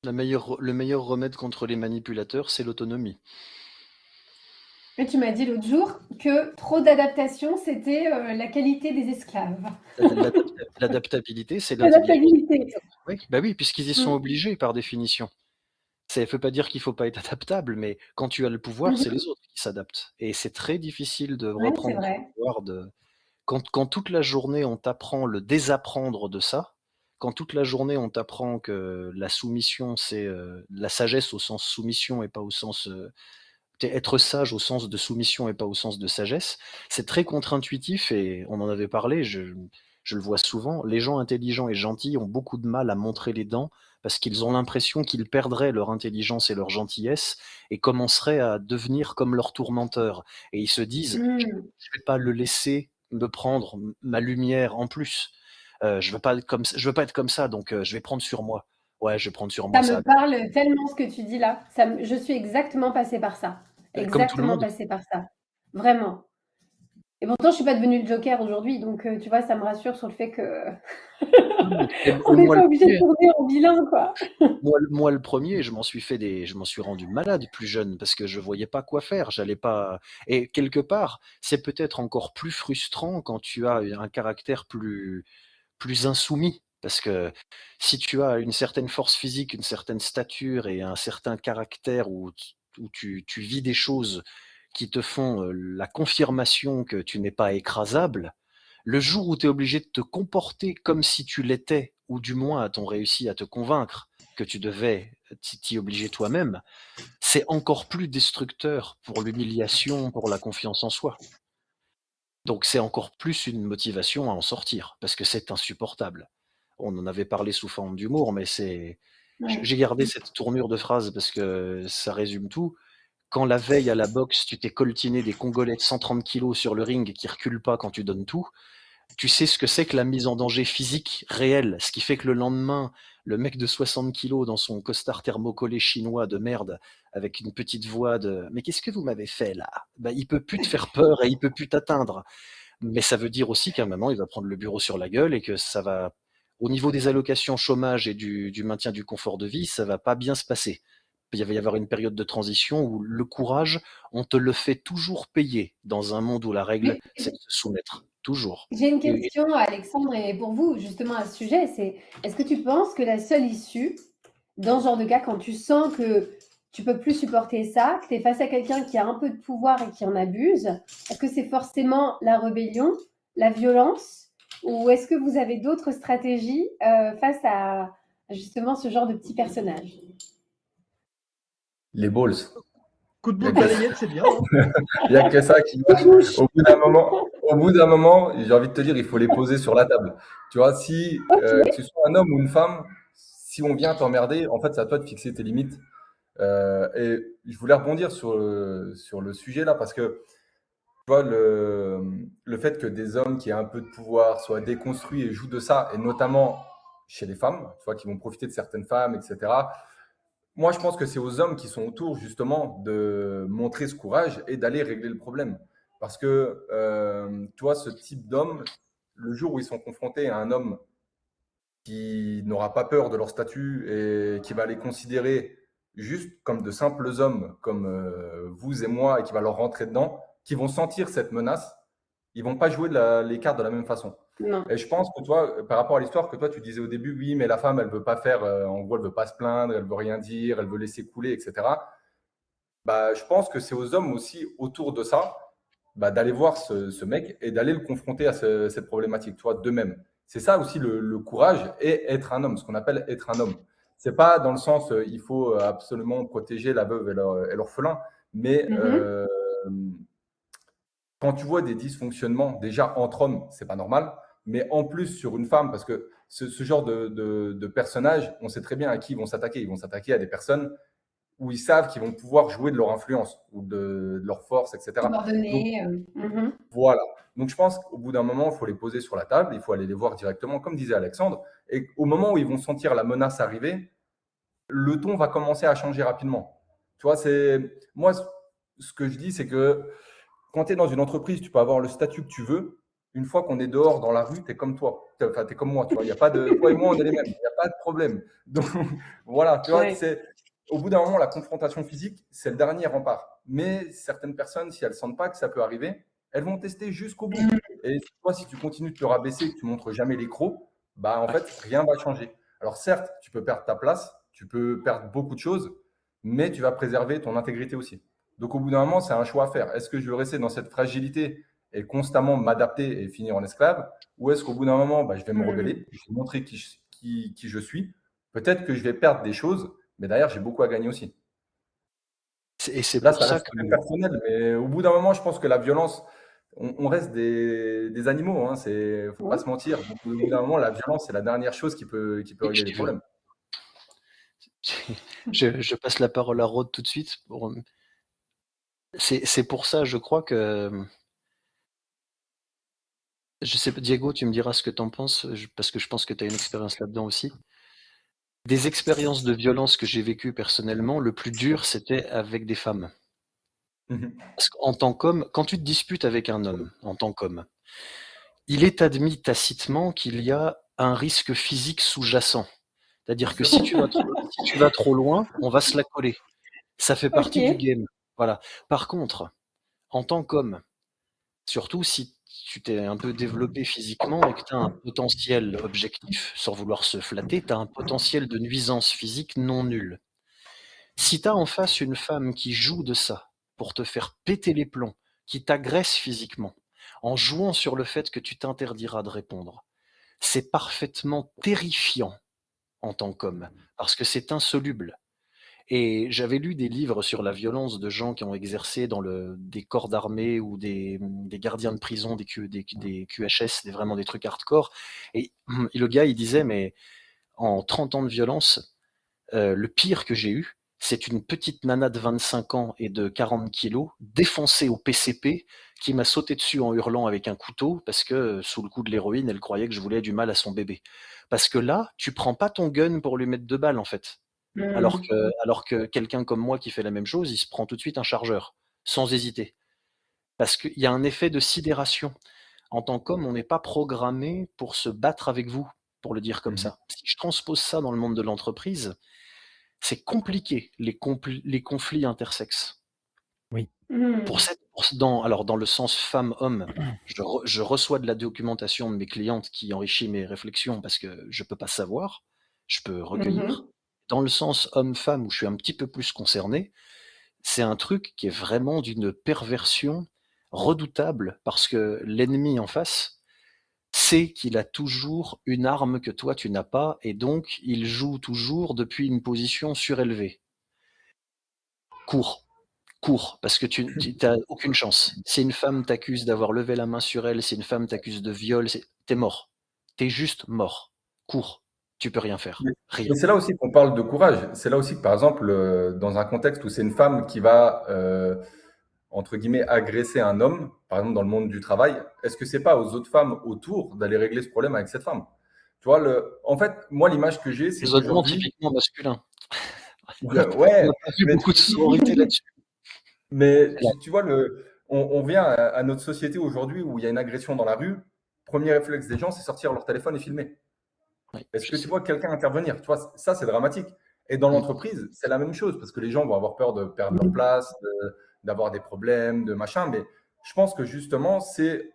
Le meilleur remède contre les manipulateurs, c'est l'autonomie. Et tu m'as dit l'autre jour que trop d'adaptation, c'était la qualité des esclaves. L'adaptabilité, c'est l'intelligence. L'adaptabilité. Oui, bah oui, puisqu'ils y sont Mmh. obligés par définition. Ça ne veut pas dire qu'il faut pas être adaptable, mais quand tu as le pouvoir, c'est Mmh. les autres qui s'adaptent et c'est très difficile de Ouais, c'est reprendre ce vrai. pouvoir de quand toute la journée on t'apprend le désapprendre de ça, quand toute la journée on t'apprend que la soumission c'est, la sagesse au sens soumission et pas au sens, être sage au sens de soumission et pas au sens de sagesse, c'est très contre-intuitif et on en avait parlé, je le vois souvent. Les gens intelligents et gentils ont beaucoup de mal à montrer les dents parce qu'ils ont l'impression qu'ils perdraient leur intelligence et leur gentillesse et commenceraient à devenir comme leur tourmenteur et ils se disent: Mmh. Je vais pas le laisser me prendre ma lumière en plus. Je veux pas être comme ça donc je vais prendre sur moi. Ouais, je vais prendre sur Ça moi me ça parle tellement ce que tu dis là. Je suis exactement passée par ça. comme tout le Exactement monde. passée par ça. Vraiment. Et pourtant, je suis pas devenue le joker aujourd'hui, donc tu vois, ça me rassure sur le fait que Et on n'est moi le pas obligé de 1er. tourner en vilain, quoi. Moi le 1er, je m'en suis rendu malade plus jeune parce que je voyais pas quoi faire, j'allais pas et quelque part, c'est peut-être encore plus frustrant quand tu as un caractère plus insoumis. Parce que si tu as une certaine force physique, une certaine stature et un certain caractère où tu vis des choses qui te font, la confirmation que tu n'es pas écrasable, le jour où tu es obligé de te comporter comme si tu l'étais, ou du moins t'ont réussi à te convaincre que tu devais t'y obliger toi-même, c'est encore plus destructeur pour l'humiliation, pour la confiance en soi. Donc c'est encore plus une motivation à en sortir, parce que c'est insupportable. On en avait parlé sous forme d'humour, mais c'est Ouais. j'ai gardé cette tournure de phrase parce que ça résume tout. Quand la veille à la boxe, tu t'es coltiné des Congolais de 130 kilos sur le ring qui reculent pas quand tu donnes tout, tu sais ce que c'est que la mise en danger physique réelle, ce qui fait que le lendemain, le mec de 60 kilos dans son costard thermocollé chinois de merde, avec une petite voix de: «Mais qu'est-ce que vous m'avez fait là?» Bah, il peut plus te faire peur et il peut plus t'atteindre. Mais ça veut dire aussi qu'à un moment, il va prendre le bureau sur la gueule et que ça va au niveau des allocations chômage et du maintien du confort de vie, ça va pas bien se passer. Il va y avoir une période de transition où le courage, on te le fait toujours payer dans un monde où la règle, Mais c'est de se soumettre, toujours. j'ai une Et question, Alexandre, et pour vous, justement, à ce sujet, c'est est-ce que tu penses que la seule issue, dans ce genre de cas, quand tu sens que tu peux plus supporter ça, que tu es face à quelqu'un qui a un peu de pouvoir et qui en abuse, est-ce que c'est forcément la rébellion, la violence, ou est-ce que vous avez d'autres stratégies face à justement ce genre de petits personnages? Les balls. Coup de Il y a boule que ça, balayette, c'est bien, hein. il y a que ça qui marche. Bouche. Au bout d'un moment, j'ai envie de te dire, il faut les poser sur la table. Tu vois, si Ok. que ce soit un homme ou une femme, si on vient t'emmerder, en fait, c'est à toi de fixer tes limites. Et je voulais rebondir sur le sujet là parce que tu vois, le fait que des hommes qui aient un peu de pouvoir soient déconstruits et jouent de ça, et notamment chez les femmes, tu vois, qui vont profiter de certaines femmes, etc. Moi, je pense que c'est aux hommes qui sont autour, justement, de montrer ce courage et d'aller régler le problème. Parce que, tu vois, ce type d'homme, le jour où ils sont confrontés à un homme qui n'aura pas peur de leur statut et qui va les considérer juste comme de simples hommes, comme vous et moi, et qui va leur rentrer dedans, qui vont sentir cette menace, ils vont pas jouer les cartes de la même façon. Non. Et je pense que toi, par rapport à l'histoire que toi tu disais au début, oui, mais la femme, elle veut pas faire, en gros, elle veut pas se plaindre, elle veut rien dire, elle veut laisser couler, etc. Bah, je pense que c'est aux hommes aussi autour de ça, bah, d'aller voir ce mec et d'aller le confronter à cette problématique, tu vois, d'eux-mêmes. C'est ça aussi le courage et être un homme, ce qu'on appelle être un homme. C'est pas dans le sens il faut absolument protéger la veuve et l'orphelin, mais Mhm. quand tu vois des dysfonctionnements, déjà entre hommes, c'est pas normal, mais en plus sur une femme, parce que ce genre de personnages, on sait très bien à qui ils vont s'attaquer. Ils vont s'attaquer à des personnes où ils savent qu'ils vont pouvoir jouer de leur influence ou de leur force, etc. Donc Subordonné. Mhm. voilà. Donc je pense qu'au bout d'un moment, il faut les poser sur la table, il faut aller les voir directement, comme disait Alexandre. Et au moment où ils vont sentir la menace arriver, le ton va commencer à changer rapidement. Tu vois, c'est moi ce que je dis, c'est que quand tu es dans une entreprise, tu peux avoir le statut que tu veux. une fois qu'on est dehors dans la rue, tu es comme toi. Enfin, tu es comme moi, tu vois. Il y a pas de, toi et moi, on est les mêmes. Il n'y a pas de problème. Donc, voilà, tu vois, Ouais. au bout d'un moment, la confrontation physique, c'est le dernier rempart. Mais certaines personnes, si elles ne sentent pas que ça peut arriver, elles vont tester jusqu'au bout. Et toi, si tu continues de te rabaisser, que tu montres jamais les crocs, bah, en Ouais. fait, rien va changer. Alors, certes, tu peux perdre ta place, tu peux perdre beaucoup de choses, mais tu vas préserver ton intégrité aussi. Donc, au bout d'un moment, c'est un choix à faire. Est-ce que je veux rester dans cette fragilité et constamment m'adapter et finir en esclave? Ou est-ce qu'au bout d'un moment, bah, je vais me rebeller, je vais montrer qui je suis? Peut-être que je vais perdre des choses, mais derrière, j'ai beaucoup à gagner aussi. Et c'est Là, pour ça ça reste que très personnel, mais au bout d'un moment, je pense que la violence, on reste des animaux, hein, faut pas Oui. se mentir. Donc, au bout d'un moment, la violence, c'est la dernière chose qui peut régler les j'ai vu. problèmes. Je passe la parole à Rod tout de suite. C'est pour ça, je crois que. Je sais pas, Diego, tu me diras ce que tu en penses, parce que je pense que tu as une expérience là-dedans aussi. Des expériences de violence que j'ai vécues personnellement, le plus dur, c'était avec des femmes. Mhm. Parce qu'en tant qu'homme, quand tu te disputes avec un homme, en tant qu'homme, il est admis tacitement qu'il y a un risque physique sous-jacent. Bien C'est-à-dire que sûr. si tu vas trop loin, on va se la coller. Ça fait Ok. partie du game. Voilà. Par contre, en tant qu'homme, surtout si tu t'es un peu développé physiquement et que tu as un potentiel objectif, sans vouloir se flatter, tu as un potentiel de nuisance physique non nul. Si tu as en face une femme qui joue de ça pour te faire péter les plombs, qui t'agresse physiquement, en jouant sur le fait que tu t'interdiras de répondre, c'est parfaitement terrifiant en tant qu'homme, parce que c'est insoluble. Et j'avais lu des livres sur la violence de gens qui ont exercé dans des corps d'armée ou des gardiens de prison, des QHS, vraiment des trucs hardcore. Et le gars, il disait, mais en 30 ans de violence, le pire que j'ai eu, c'est une petite nana de 25 ans et de 40 kilos, défoncée au PCP, qui m'a sauté dessus en hurlant avec un couteau parce que, sous le coup de l'héroïne, elle croyait que je voulais du mal à son bébé. Parce que là, tu prends pas ton gun pour lui mettre 2 balles, en fait. Alors que quelqu'un comme moi qui fait la même chose, il se prend tout de suite un chargeur, sans hésiter. Parce qu'il y a un effet de sidération. En tant qu'homme, on n'est pas programmé pour se battre avec vous, pour le dire comme Mhm. ça. Si je transpose ça dans le monde de l'entreprise, c'est compliqué, les conflits intersexes. Oui. Dans le sens femme-homme, je reçois de la documentation de mes clientes qui enrichit mes réflexions parce que je peux pas savoir, je peux recueillir. Dans le sens homme-femme, où je suis un petit peu plus concerné, c'est un truc qui est vraiment d'une perversion redoutable parce que l'ennemi en face sait qu'il a toujours une arme que toi tu n'as pas et donc il joue toujours depuis une position surélevée. Cours, parce que tu n'as aucune chance. Si une femme t'accuse d'avoir levé la main sur elle, si une femme t'accuse de viol, t'es mort. T'es juste mort. Cours. Tu peux rien faire. Mais, Rien. mais c'est là aussi qu'on parle de courage. C'est là aussi que, par exemple, dans un contexte où c'est une femme qui va, entre guillemets, agresser un homme, par exemple dans le monde du travail, est-ce que c'est pas aux autres femmes autour d'aller régler ce problème avec cette femme? Tu vois, en fait, moi, l'image que j'ai, c'est Raisonnement qu'aujourd'hui, typiquement masculin. On ouais, n'a pas vu mais beaucoup de sororité là-dessus. Mais Là. tu vois, on vient à notre société aujourd'hui où il y a une agression dans la rue. Premier réflexe des gens, c'est sortir leur téléphone et filmer. Ouais, Est-ce je que tu sais. vois quelqu'un intervenir? Tu vois, ça, c'est dramatique. Et dans Mm. l'entreprise, c'est la même chose parce que les gens vont avoir peur de perdre leur place, d'avoir des problèmes, de machin. Mais je pense que justement, c'est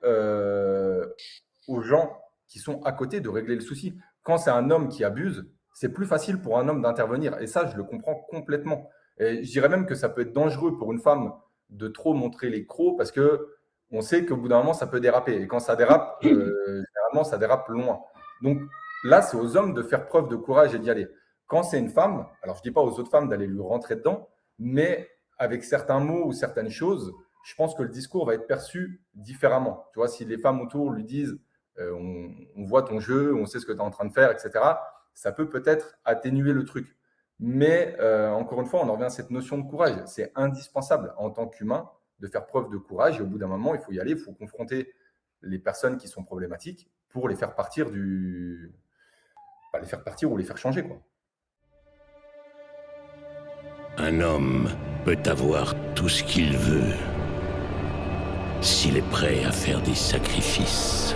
aux gens qui sont à côté de régler le souci. Quand c'est un homme qui abuse, c'est plus facile pour un homme d'intervenir. Et ça, je le comprends complètement. Et je dirais même que ça peut être dangereux pour une femme de trop montrer les crocs parce que on sait qu'au bout d'un moment, ça peut déraper. Et quand ça dérape, généralement, ça dérape loin. Donc là, c'est aux hommes de faire preuve de courage et d'y aller. Quand c'est une femme, alors je ne dis pas aux autres femmes d'aller lui rentrer dedans, mais avec certains mots ou certaines choses, je pense que le discours va être perçu différemment. Tu vois, si les femmes autour lui disent on voit ton jeu, on sait ce que tu es en train de faire, etc., ça peut peut-être atténuer le truc. Mais encore une fois, on en revient à cette notion de courage. C'est indispensable en tant qu'humain de faire preuve de courage et au bout d'un moment, il faut y aller, il faut confronter les personnes qui sont problématiques pour les faire partir les faire partir ou les faire changer, quoi. Un homme peut avoir tout ce qu'il veut. s'il est prêt à faire des sacrifices.